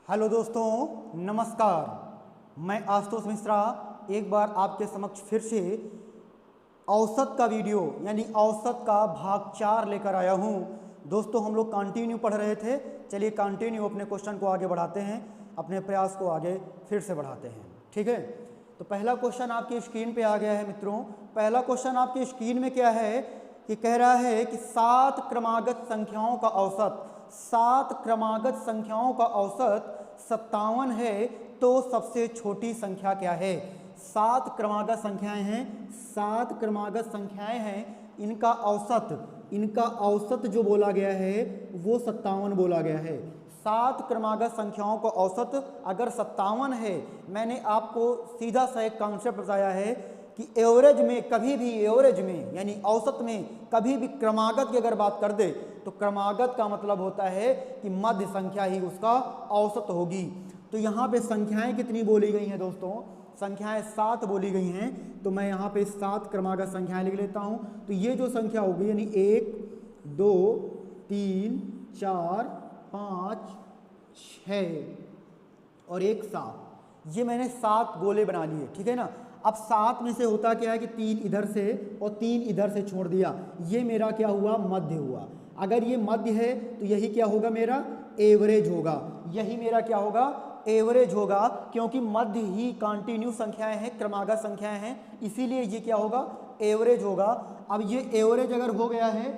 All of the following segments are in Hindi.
हेलो दोस्तों, नमस्कार। मैं आशुतोष मिश्रा एक बार आपके समक्ष फिर से औसत का वीडियो यानी औसत का भाग 4 लेकर आया हूं। दोस्तों, हम लोग कंटिन्यू पढ़ रहे थे। चलिए कंटिन्यू अपने क्वेश्चन को आगे बढ़ाते हैं, अपने प्रयास को आगे फिर से बढ़ाते हैं। ठीक है, तो पहला क्वेश्चन आपकी स्क्रीन पे आ गया है मित्रों। पहला क्वेश्चन आपकी स्क्रीन में क्या है कि कह रहा है कि 7 क्रमागत संख्याओं का औसत, 7 क्रमागत संख्याओं का औसत 57 है, तो सबसे छोटी संख्या क्या है। 7 क्रमागत संख्याएं हैं, 7 क्रमागत संख्याएं हैं, इनका औसत जो बोला गया है वो 57 बोला गया है। 7 क्रमागत संख्याओं का औसत अगर 57 है, मैंने आपको सीधा सा एक कॉन्सेप्ट बताया है कि एवरेज में कभी भी, एवरेज में यानी औसत में कभी भी क्रमागत की अगर बात कर दे तो क्रमागत का मतलब होता है कि मध्य संख्या ही उसका औसत होगी। तो यहाँ पे संख्याएं कितनी बोली गई हैं दोस्तों? संख्याएं 7 बोली गई हैं। तो मैं यहाँ पे 7 क्रमागत संख्याएं लिख लेता हूँ। तो ये जो संख्या होगी यानी 1 2 3 4 5 6 और 1 7, ये मैंने 7 गोले बना लिए। ठीक है ना। अब 7 में से होता क्या है कि 3 इधर से और 3 इधर से छोड़ दिया, ये मेरा क्या हुआ? मध्य हुआ। अगर ये मध्य है तो यही क्या होगा? मेरा एवरेज होगा। यही मेरा क्या होगा? एवरेज होगा, क्योंकि मध्य ही कंटिन्यू संख्याएं हैं, क्रमागत संख्याएं हैं, इसीलिए ये क्या होगा? एवरेज होगा। अब ये एवरेज अगर हो गया है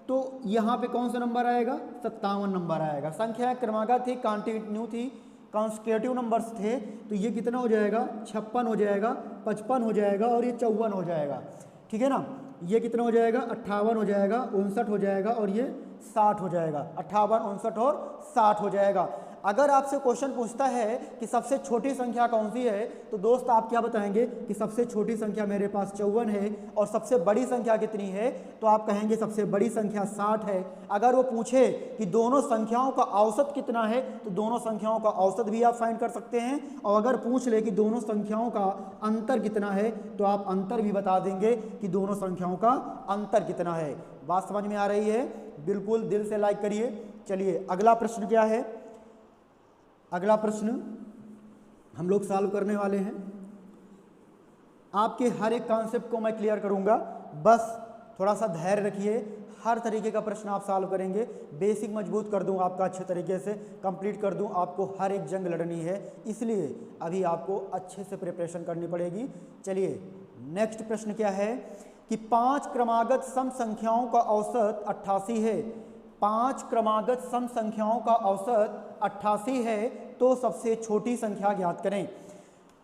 तो यहाँ पे कौन सा नंबर आएगा? 57 नंबर आएगा। संख्याएं क्रमागत थी, कंटिन्यू थी, कॉन्स्टिट्यूटिव नंबर्स थे, तो ये कितना हो जाएगा? 56 हो जाएगा, 55 हो जाएगा और ये 54 हो जाएगा। ठीक है ना। ये कितना हो जाएगा? 58 हो जाएगा, 59 हो जाएगा और ये 60 हो जाएगा। 58, 59 और 60 हो जाएगा। अगर आपसे क्वेश्चन पूछता है कि सबसे छोटी संख्या कौन सी है, तो दोस्त आप क्या बताएंगे कि सबसे छोटी संख्या मेरे पास 54 है। और सबसे बड़ी संख्या कितनी है, तो आप कहेंगे सबसे बड़ी संख्या 60 है। अगर वो पूछे कि दोनों संख्याओं का औसत कितना है, तो दोनों संख्याओं का औसत भी आप फाइंड कर सकते हैं। और अगर पूछ ले कि दोनों संख्याओं का अंतर कितना है, तो आप अंतर भी बता देंगे कि दोनों संख्याओं का अंतर कितना है। बात समझ में आ रही है? बिल्कुल दिल से लाइक करिए। चलिए अगला प्रश्न क्या है? अगला प्रश्न हम लोग सॉल्व करने वाले हैं। आपके हर एक कॉन्सेप्ट को मैं क्लियर करूंगा, बस थोड़ा सा धैर्य रखिए। हर तरीके का प्रश्न आप सॉल्व करेंगे, बेसिक मजबूत कर दूं आपका, अच्छे तरीके से कंप्लीट कर दूं। आपको हर एक जंग लड़नी है, इसलिए अभी आपको अच्छे से प्रिपरेशन करनी पड़ेगी। चलिए नेक्स्ट प्रश्न क्या है कि 5 क्रमागत सम संख्याओं का औसत 88 है। 5 क्रमागत सम संख्याओं का औसत 88 है, तो सबसे छोटी संख्या ज्ञात करें।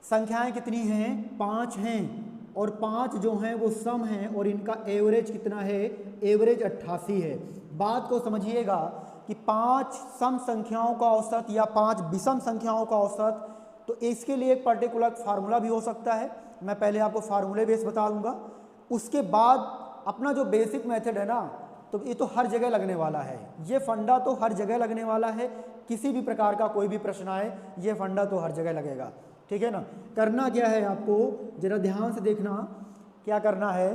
संख्याएं कितनी हैं? 5 हैं, और 5 जो हैं वो सम हैं, और इनका एवरेज कितना है? एवरेज 88 है। बात को समझिएगा कि 5 सम संख्याओं का औसत या 5 विषम संख्याओं का औसत, तो इसके लिए एक पर्टिकुलर फार्मूला भी हो सकता है। मैं पहले आपको फार्मूले बेस बता दूंगा, उसके बाद अपना जो बेसिक मेथड है ना, तो ये तो हर जगह लगने वाला है। ये फंडा तो हर जगह लगने वाला है। किसी भी प्रकार का कोई भी प्रश्न आए, ये फंडा तो हर जगह लगेगा। ठीक है ना। करना क्या है आपको, जरा ध्यान से देखना। क्या करना है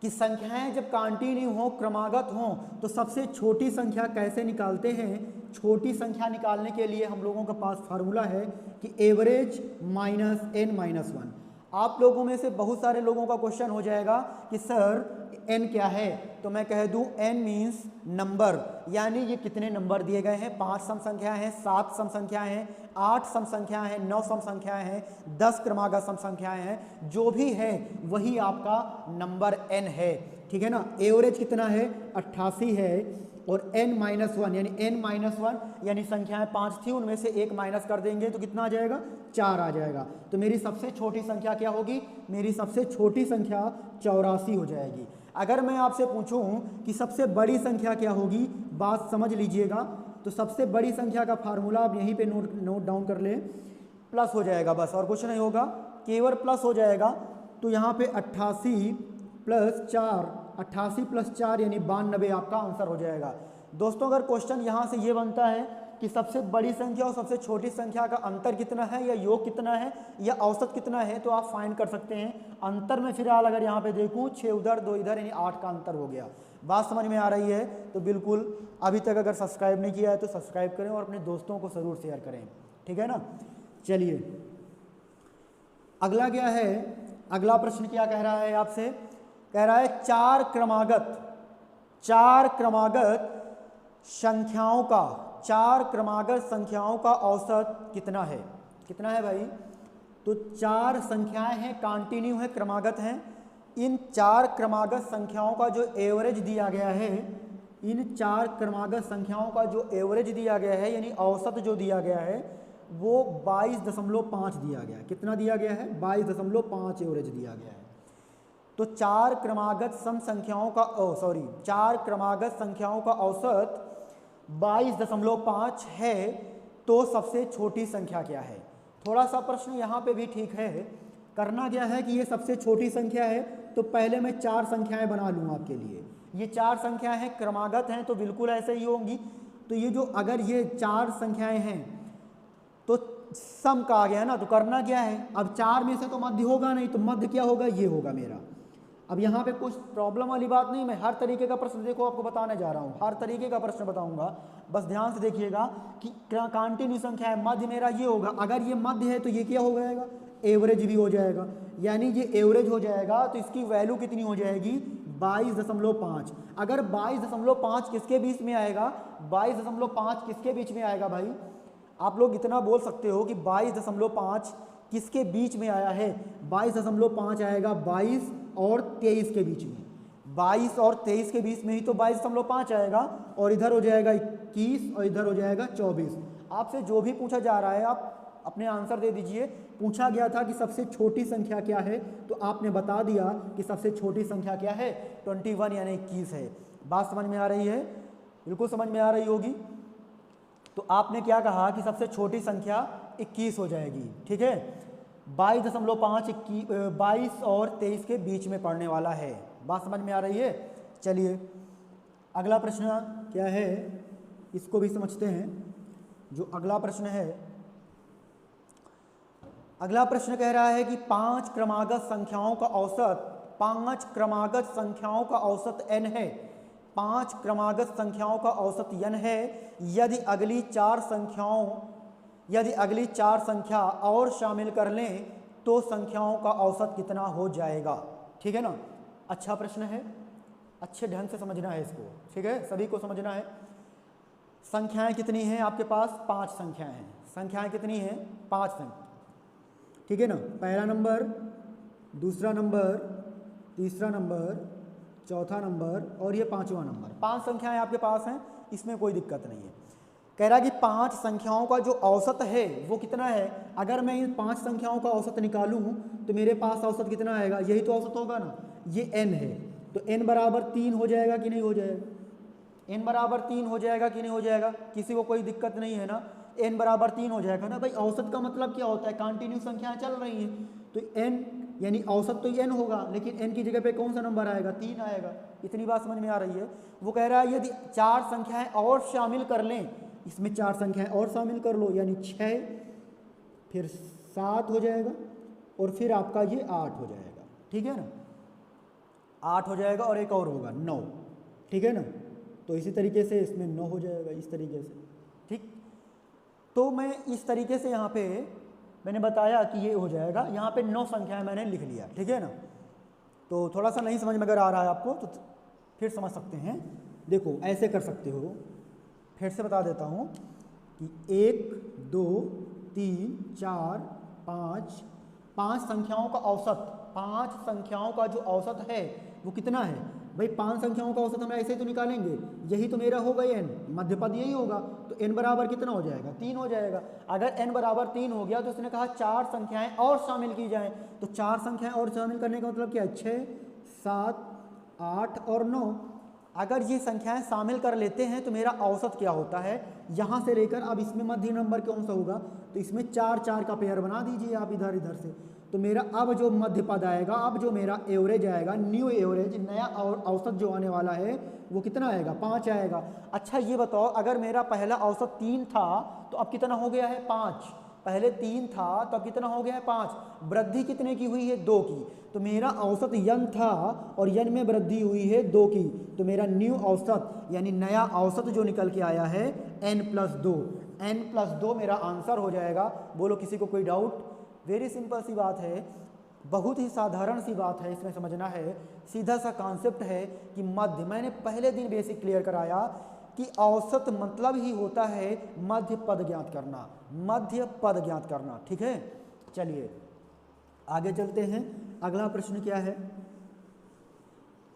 कि संख्याएं जब कंटिन्यू हो, क्रमागत हो, तो सबसे छोटी संख्या कैसे निकालते हैं? छोटी संख्या निकालने के लिए हम लोगों के पास फार्मूला है कि एवरेज माइनस n माइनस 1। आप लोगों में से बहुत सारे लोगों का क्वेश्चन हो जाएगा कि सर n क्या है, तो मैं कह दूं n मीन्स नंबर, यानी ये कितने नंबर दिए गए हैं। 5 सम संख्याएं हैं, 7 सम संख्याएं हैं, 8 सम संख्याएं हैं, 9 सम संख्याएं हैं, 10 क्रमागत सम संख्याएं हैं। जो भी है वही आपका नंबर n है। ठीक है ना। एवरेज कितना है? 88 है, और n माइनस 1 यानी n माइनस 1 यानी संख्याएं 5 थी, उनमें से 1 माइनस कर देंगे तो कितना आ जाएगा? 4 आ जाएगा। तो मेरी सबसे छोटी संख्या क्या होगी? मेरी सबसे छोटी संख्या 84 हो जाएगी। अगर मैं आपसे पूछूं कि सबसे बड़ी संख्या क्या होगी, बात समझ लीजिएगा। तो सबसे बड़ी संख्या का फार्मूला आप यहीं पे नोट डाउन कर ले, प्लस हो जाएगा, बस और कुछ नहीं होगा, केवल प्लस हो जाएगा। तो यहाँ पे 88 प्लस 4, 88 प्लस 4 यानी 92 आपका आंसर हो जाएगा। दोस्तों, अगर क्वेश्चन यहाँ से ये बनता है कि सबसे बड़ी संख्या और सबसे छोटी संख्या का अंतर कितना है, या योग कितना है, या औसत कितना है, तो आप फाइंड कर सकते हैं। अंतर में फिलहाल अगर यहाँ पे देखूँ 6 उधर 2 इधर यानी 8 का अंतर हो गया। बात समझ में आ रही है? तो बिल्कुल अभी तक अगर सब्सक्राइब नहीं किया है तो सब्सक्राइब करें और अपने दोस्तों को ज़रूर शेयर करें, ठीक है ना। चलिए अगला क्या है, अगला प्रश्न क्या कह रहा है आपसे, कह रहा है चार क्रमागत संख्याओं का औसत कितना है? कितना है भाई? तो चार संख्याएं हैं, कंटिन्यू है, क्रमागत हैं। इन चार क्रमागत संख्याओं का जो एवरेज दिया गया है, इन चार क्रमागत संख्याओं का जो एवरेज दिया गया है यानी औसत जो दिया गया है वो 22.5 दिया गया है। कितना दिया गया है? 22.5 एवरेज दिया गया है। तो चार क्रमागत संख्याओं का औसत 22.5 है, तो सबसे छोटी संख्या क्या है? थोड़ा सा प्रश्न यहाँ पे भी ठीक है। करना क्या है कि ये सबसे छोटी संख्या है, तो पहले मैं चार संख्याएं बना लूँ आपके लिए। ये चार संख्याएं हैं, क्रमागत हैं, तो बिल्कुल ऐसे ही होंगी। तो ये जो अगर ये चार संख्याएं हैं तो सम का आ गया ना, तो करना क्या है, अब चार में से तो मध्य होगा नहीं, तो मध्य क्या होगा? ये होगा मेरा। अब यहाँ पे कुछ प्रॉब्लम वाली बात नहीं, मैं हर तरीके का प्रश्न देखो आपको बताने जा रहा हूँ, हर तरीके का प्रश्न बताऊंगा, बस ध्यान से देखिएगा कि कंटिन्यू संख्या है, मध्य मेरा ये होगा। अगर ये मध्य है तो ये क्या हो जाएगा? एवरेज भी हो जाएगा, यानी ये एवरेज हो जाएगा, तो इसकी वैल्यू कितनी हो जाएगी? 22.5। अगर 22.5 किसके बीच में आएगा? 22.5 किसके बीच में आएगा भाई? आप लोग इतना बोल सकते हो कि 22.5 किसके बीच में आया है? 22.5 आएगा 22 और 23 के बीच में। 22 और 23 के बीच में ही तो 22.5 आएगा, और इधर हो जाएगा 21 और इधर हो जाएगा 24। आपसे जो भी पूछा जा रहा है आप अपने आंसर दे दीजिए। पूछा गया था कि सबसे छोटी संख्या क्या है, तो आपने बता दिया कि सबसे छोटी संख्या क्या है? 21 यानी 21 है। बात समझ में आ रही है? बिल्कुल समझ में आ रही होगी। तो आपने क्या कहा कि सबसे छोटी संख्या 21 हो जाएगी, ठीक है। 22.5 22 और 23 के बीच में पड़ने वाला है। बात समझ में आ रही है? चलिए अगला प्रश्न क्या है, इसको भी समझते हैं। जो अगला प्रश्न है, अगला प्रश्न कह रहा है कि पांच क्रमागत संख्याओं का औसत n है। पांच क्रमागत संख्याओं का औसत n है। यदि अगली चार संख्या और शामिल कर लें तो संख्याओं का औसत कितना हो जाएगा? ठीक है ना। अच्छा प्रश्न है, अच्छे ढंग से समझना है इसको, ठीक है, सभी को समझना है। संख्याएं कितनी हैं आपके पास? 5 संख्याएं हैं। संख्याएं कितनी हैं? 5 संख्या, ठीक है ना। पहला नंबर, दूसरा नंबर, तीसरा नंबर, चौथा नंबर और ये 5वां नंबर। 5 संख्याएं आपके पास हैं, इसमें कोई दिक्कत नहीं है। कह रहा है कि 5 संख्याओं का जो औसत है वो कितना है? अगर मैं इन 5 संख्याओं का औसत निकालूं तो मेरे पास औसत कितना आएगा? यही तो औसत होगा ना, ये n है। तो n बराबर 3 हो जाएगा कि नहीं हो जाएगा? n बराबर 3 हो जाएगा कि नहीं हो जाएगा? किसी को कोई दिक्कत नहीं है ना? n बराबर 3 हो जाएगा ना भाई। औसत का मतलब क्या होता है? कंटिन्यू संख्याएं चल रही हैं, तो n यानी औसत तो n होगा, लेकिन n की जगह पे कौन सा नंबर आएगा? 3 आएगा। इतनी बात समझ में आ रही है? वो कह रहा है यदि 4 संख्याएं और शामिल कर लें, इसमें 4 संख्याएं और शामिल कर लो, यानी 6, फिर 7 हो जाएगा और फिर आपका ये 8 हो जाएगा, ठीक है ना। 8 हो जाएगा और एक और होगा 9, ठीक है ना। तो इसी तरीके से इसमें 9 हो जाएगा, इस तरीके से, ठीक। तो मैं इस तरीके से यहाँ पे मैंने बताया कि ये हो जाएगा। यहाँ पे 9 संख्याएं मैंने लिख लिया, ठीक है ना। तो थोड़ा सा नहीं समझ में अगर आ रहा है आपको तो फिर समझ सकते हैं। देखो ऐसे कर सकते हो, फिर से बता देता हूँ कि 1 2 3 4 5 5 संख्याओं का औसत, 5 संख्याओं का जो औसत है वो कितना है भाई? 5 संख्याओं का औसत हम ऐसे ही तो निकालेंगे, यही तो मेरा होगा n, मध्यपद यही होगा। तो n बराबर कितना हो जाएगा? 3 हो जाएगा। अगर n बराबर 3 हो गया तो उसने कहा 4 संख्याएं और शामिल की जाएं। तो 4 संख्याएं और शामिल करने का मतलब क्या है? 6 7 8 और 9। अगर ये संख्याएं शामिल कर लेते हैं तो मेरा औसत क्या होता है? यहाँ से लेकर अब इसमें मध्य नंबर कौन सा होगा? तो इसमें 4 4 का पेयर बना दीजिए आप इधर इधर से। तो मेरा अब जो मध्य पद आएगा, अब जो मेरा एवरेज आएगा, न्यू एवरेज, नया और औसत जो आने वाला है वो कितना आएगा? 5 आएगा। अच्छा ये बताओ, अगर मेरा पहला औसत 3 था तो अब कितना हो गया है? 5। पहले 3 था तो अब कितना हो गया है 5, वृद्धि कितने की हुई है 2 की, तो मेरा औसत यन था और यन में वृद्धि हुई है 2 की, तो मेरा न्यू औसत यानी नया औसत जो निकल के आया है n+2, n+2 मेरा आंसर हो जाएगा। बोलो किसी को कोई डाउट? वेरी सिंपल सी बात है, बहुत ही साधारण सी बात है, इसमें समझना है, सीधा सा कॉन्सेप्ट है कि मध्य, मैंने पहले दिन बेसिक क्लियर कराया कि औसत मतलब ही होता है मध्य पद ज्ञात करना, मध्य पद ज्ञात करना, ठीक है। चलिए आगे चलते हैं। अगला प्रश्न क्या है?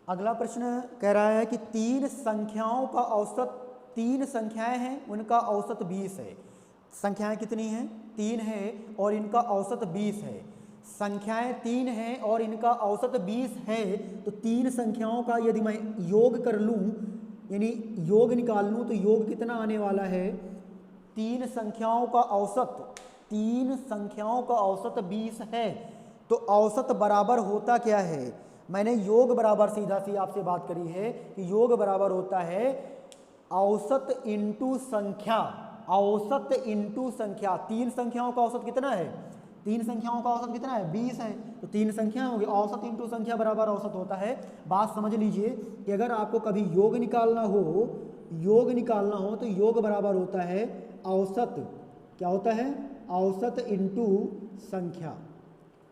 अगला प्रश्न कह रहा है कि 3 संख्याओं का औसत, 3 संख्याएं हैं उनका औसत 20 है। संख्याएं कितनी हैं? 3 है और इनका औसत 20 है। संख्याएं 3 हैं और इनका औसत 20 है, तो 3 संख्याओं का यदि मैं योग कर लूं, यानी योग निकाल लूं, तो योग कितना आने वाला है? 3 संख्याओं का औसत, 3 संख्याओं का औसत 20 है, तो औसत बराबर होता क्या है? मैंने योग बराबर सीधा सी आपसे बात करी है कि योग बराबर होता है औसत इंटू संख्या, औसत इंटू संख्या। 3 संख्याओं का औसत कितना है? 3 संख्याओं का औसत कितना है? 20 है, तो 3 संख्या होगी, औसत इंटू संख्या बराबर औसत होता है। बात समझ लीजिए कि अगर आपको कभी योग निकालना हो, योग निकालना हो तो योग बराबर होता है औसत, क्या होता है? औसत इंटू संख्या,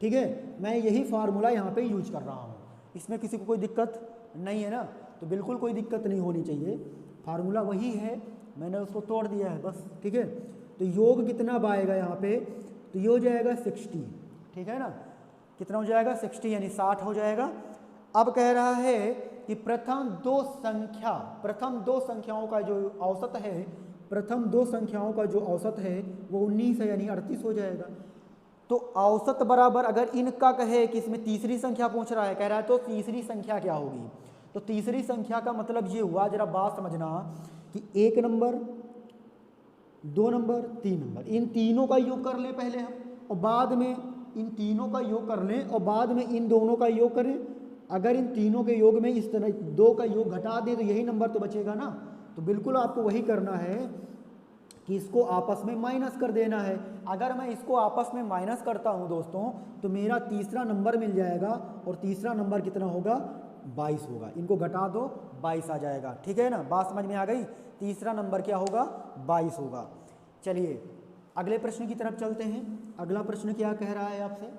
ठीक है। मैं यही फार्मूला यहाँ पे यूज कर रहा हूँ, इसमें किसी को कोई दिक्कत नहीं है ना? तो बिल्कुल कोई दिक्कत नहीं होनी चाहिए, फार्मूला वही है, मैंने उसको तोड़ दिया है बस, ठीक है। तो योग कितना आएगा यहाँ पे? तो ये हो जाएगा 60, ठीक है ना? कितना हो जाएगा? 60 यानी 60 हो जाएगा। अब कह रहा है कि प्रथम 2 संख्या, प्रथम 2 संख्याओं का जो औसत है, प्रथम 2 संख्याओं का जो औसत है वो 19 है, यानी 38 हो जाएगा। तो औसत बराबर, अगर इनका कहे कि इसमें तीसरी संख्या पूछ रहा है, कह रहा है तो तीसरी संख्या क्या होगी? तो तीसरी संख्या का मतलब ये हुआ, जरा बात समझना, कि 1 नंबर, 2 नंबर, 3 नंबर, इन तीनों का योग कर ले पहले हम, और बाद में इन तीनों का योग कर लें, और बाद में इन दोनों का योग करें। अगर इन तीनों के योग में इस तरह 2 का योग घटा दें तो यही नंबर तो बचेगा ना। तो बिल्कुल आपको वही करना है कि इसको आपस में माइनस कर देना है। अगर मैं इसको आपस में माइनस करता हूं दोस्तों, तो मेरा तीसरा नंबर मिल जाएगा, और तीसरा नंबर कितना होगा? 22 होगा। इनको घटा दो, 22 आ जाएगा, ठीक है ना? बात समझ में आ गई? तीसरा नंबर क्या होगा? 22 होगा। चलिए अगले प्रश्न की तरफ चलते हैं। अगला प्रश्न क्या कह रहा है आपसे?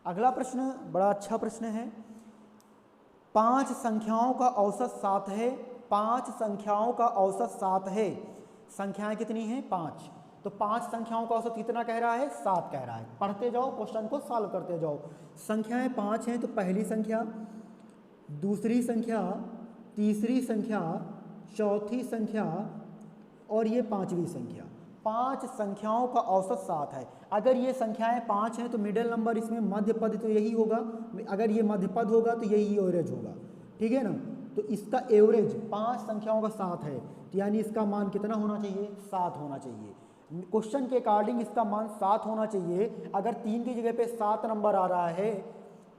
अगला प्रश्न बड़ा अच्छा प्रश्न है। 5 संख्याओं का औसत 7 है, 5 संख्याओं का औसत 7 है। संख्याएं कितनी हैं? 5। तो 5 संख्याओं का औसत कितना कह रहा है? 7 कह रहा है। पढ़ते जाओ, क्वेश्चन को सॉल्व करते जाओ। संख्याएं 5 हैं, तो पहली संख्या, दूसरी संख्या, तीसरी संख्या, चौथी संख्या और ये 5वीं संख्या। 5 संख्याओं का औसत 7 है। अगर ये संख्याएं 5 हैं तो मिडिल नंबर इसमें मध्य पद तो यही होगा, अगर ये मध्य पद होगा तो यही एवरेज होगा, ठीक है ना? तो इसका एवरेज 5 संख्याओं का 7 है, तो यानी इसका मान कितना होना चाहिए? 7 होना चाहिए। क्वेश्चन के अकॉर्डिंग इसका मान 7 होना चाहिए। अगर 3 की जगह पे 7 नंबर आ रहा है,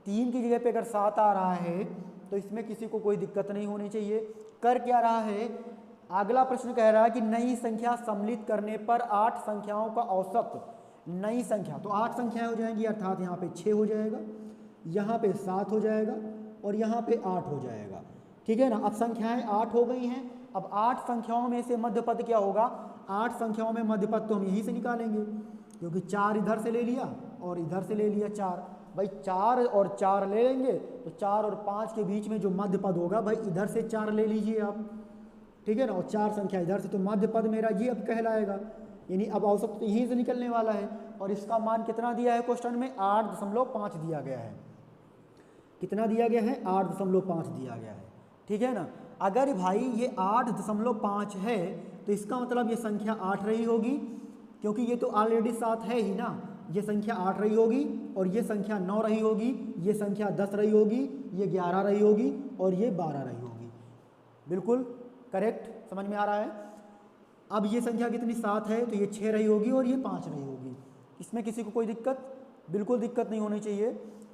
3 की जगह पे अगर 7 आ रहा है, तो इसमें किसी को कोई दिक्कत नहीं होनी चाहिए। कर क्या रहा है? अगला प्रश्न कह रहा है कि नई संख्या सम्मिलित करने पर 8 संख्याओं का औसत, नई संख्या, तो 8 संख्याएं हो जाएंगी, अर्थात यहाँ पे 6 हो जाएगा, यहाँ पे 7 हो जाएगा और यहाँ पे 8 हो जाएगा, ठीक है ना? अब संख्याएं 8 हो गई हैं। अब 8 संख्याओं में से मध्य पद क्या होगा? 8 संख्याओं में मध्य पद तो हम यहीं से निकालेंगे, क्योंकि 4 इधर से ले लिया और इधर से ले लिया 4। भाई 4 और 4 ले लेंगे, तो 4 और 5 के बीच में जो मध्य पद होगा, भाई इधर से 4 ले लीजिए आप, ठीक है ना? और 4 संख्या इधर से, तो मध्य पद मेरा ये अब कहलाएगा। यानी अब औसत तो यहीं से निकलने वाला है। और इसका मान कितना दिया है क्वेश्चन में? 8.5 दिया गया है। कितना दिया गया है? 8.5 दिया गया है, ठीक है ना? अगर भाई ये 8.5 है, तो इसका मतलब ये संख्या 8 रही होगी, क्योंकि ये तो ऑलरेडी 7 है ही ना। ये संख्या 8 रही होगी, और ये संख्या 9 रही होगी, ये संख्या 10 रही होगी, ये 11 रही होगी, और ये 12 रही होगी। बिल्कुल करेक्ट, समझ में आ रहा है? अब ये संख्या कितनी? 7 है, तो ये 6 रही होगी और ये 5 रही होगी। इसमें किसी को कोई दिक्कत? बिल्कुल दिक्कत नहीं होनी चाहिए।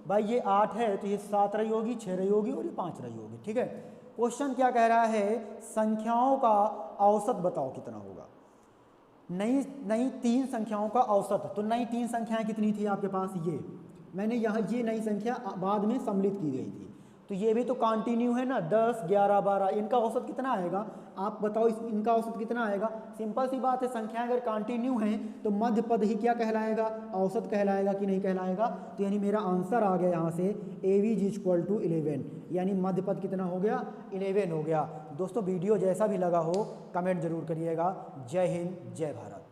भाई ये 8 है, तो ये 7 रही होगी, 6 रही होगी और ये 5 रही होगी, ठीक है? क्वेश्चन क्या कह रहा है? संख्याओं का औसत बताओ कितना होगा। नई नई 3 संख्याओं का औसत। तो नई 3 संख्याएं कितनी थी आपके पास, ये मैंने यहाँ ये नई संख्या बाद में सम्मिलित की गई थी। तो ये भी तो कंटिन्यू है ना, 10, 11, 12, इनका औसत कितना आएगा आप बताओ, इनका औसत कितना आएगा। सिंपल सी बात है, संख्याएं अगर कंटिन्यू हैं तो मध्य पद ही क्या कहलाएगा, औसत कहलाएगा कि नहीं कहलाएगा। तो यानी मेरा आंसर आ गया यहाँ से AV इज इक्वल टू 11, यानी मध्य पद कितना हो गया, 11 हो गया। दोस्तों वीडियो जैसा भी लगा हो कमेंट जरूर करिएगा। जय हिंद, जय भारत।